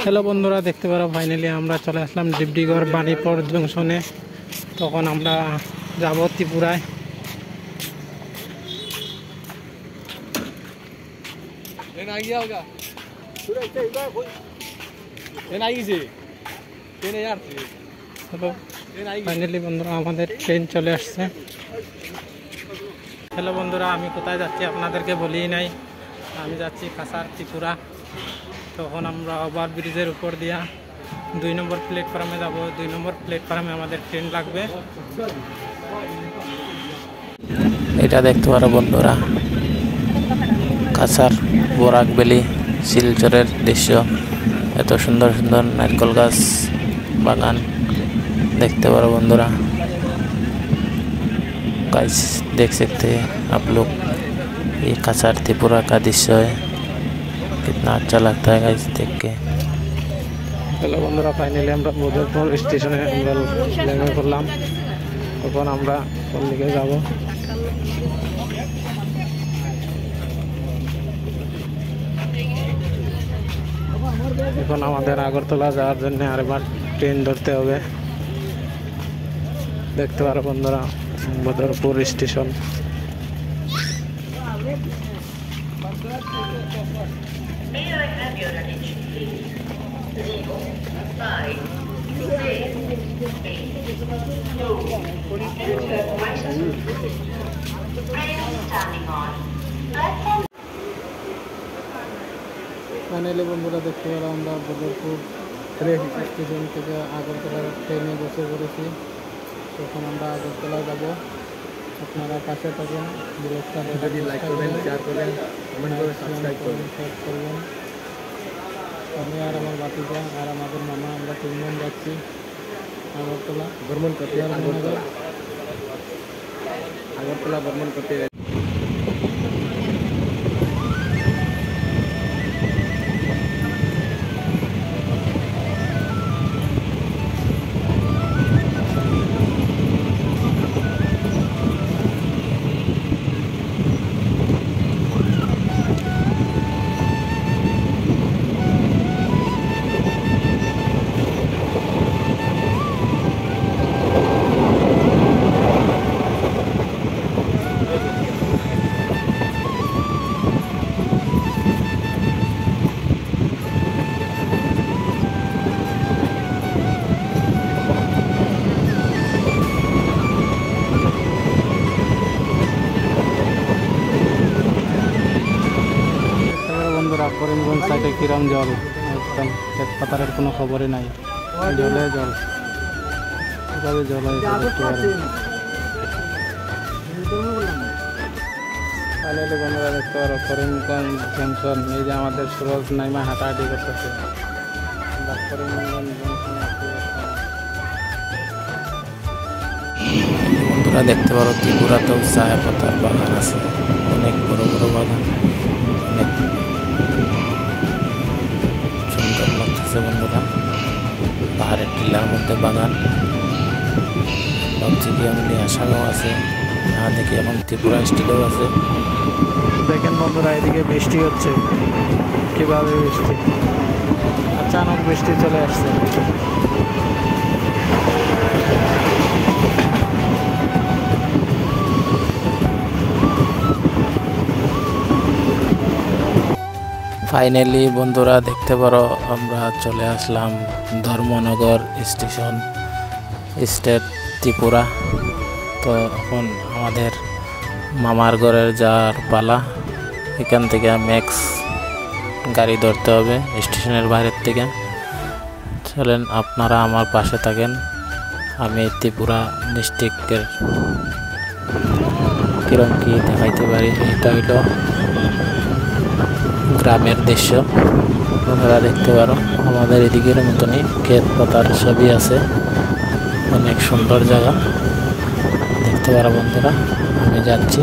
Hello বন্ধুরা, দেখতে পারো ফাইনালি আমরা চলে আসলাম ডিব্রুগড় বাণীপুর জংশনে। তখন আমরা যাব ত্রিপুরায়। ফাইনালি বন্ধুরা আমাদের ট্রেন চলে আসছে। হ্যালো বন্ধুরা, আমি কোথায় যাচ্ছি আপনাদেরকে বলি নাই। আমি যাচ্ছি কাছাড় ত্রিপুরা। তখন আমরা ওভার ব্রিজের উপর দিয়া 2 নম্বর প্ল্যাটফর্মে যাব। 2 নম্বর প্ল্যাটফর্মে আমাদের ট্রেন লাগবে। এটা দেখতে পারো বন্ধুরা, কাছাড় বরাক ভ্যালি শিলচরের দৃশ্য। এত সুন্দর সুন্দর নারকেল গাছ বাগান देखते पारो बंधुरा। गाइस देख सकते हैं आप लोग, ये काछाड़ त्रिपुरा का दृश्य है। कितना अच्छा लगता है गाइस देख के। हेलो बंधुरा, फाइनली আমরা বদরপুর স্টেশনে আমরা নেমে পড়লাম। এখন আমরা কোন দিকে যাব? এখন আমাদের আগরতলা যাওয়ার জন্য আরেকবার ট্রেন ধরতে হবে। দেখতে পারো বন্ধুরা, বদরপুর স্টেশন। ফাইনালি বন্ধুরা দেখতে পেলাম আমরা বদরপুর স্টেশন থেকে আগরতলার ট্রেনে বসে পড়েছি। তখন আমরা আগরতলা যাব। আপনারা পাশে থাকেন, যদি লাইক করবেন, শেয়ার করবেন, কমেন্ট করে সাবস্ক্রাইব করবেন। আমি আর আমার বাতিজা আর আমাদের মামা, আমরা 3 জন যাচ্ছি আগরতলা ভ্রমণ করতে। আগরতলা ভ্রমণ করতে করিমগঞ্জ সাইডে কিরম জল, একদম পাতারের কোনো খবরই নাই। জলে জল, এভাবে জল ফাইনালি বন্ধুরা দেখতে পারো করিমগঞ্জ জংশন। এই যে আমাদের সুরজ নাইমা হাঁটাহাঁটি করতেছে। করিমগঞ্জ জংশন বন্ধুরা দেখতে পারো ত্রিপুরাতেও চায় পাতার বাগান আছে, অনেক বড় বড় বাগান, অনেক সুন্দর লাগতেছে বন্ধুরা। পাহাড়ের টিলার মধ্যে বাগান, লঞ্চিকি আমলি আসামও আছে। না দেখি এখন ত্রিপুরা স্টেটও আছে। দেখেন বন্ধুরা, এদিকে বৃষ্টি হচ্ছে। কিভাবে বৃষ্টি, আচানক বৃষ্টি চলে আসছে। ফাইনালি বন্ধুরা দেখতে পারো আমরা চলে আসলাম ধর্মনগর স্টেশন, স্টেট ত্রিপুরা। তো এখন আমাদের মামার ঘরের যাওয়ার পালা। এখান থেকে ম্যাক্স গাড়ি ধরতে হবে স্টেশনের বাইরের থেকে। চলেন আপনারা আমার পাশে থাকেন। আমি ত্রিপুরা ডিস্ট্রিক্টের কিরম কি দেখাইতে পারি। এটা হইল গ্রামের দৃশ্য। আপনারা দেখতে পারো আমাদের এদিকের মতনই ক্ষেত পাতার ছবি আছে। অনেক সুন্দর জায়গা দেখতে পারো বন্ধুরা। আমি যাচ্ছি।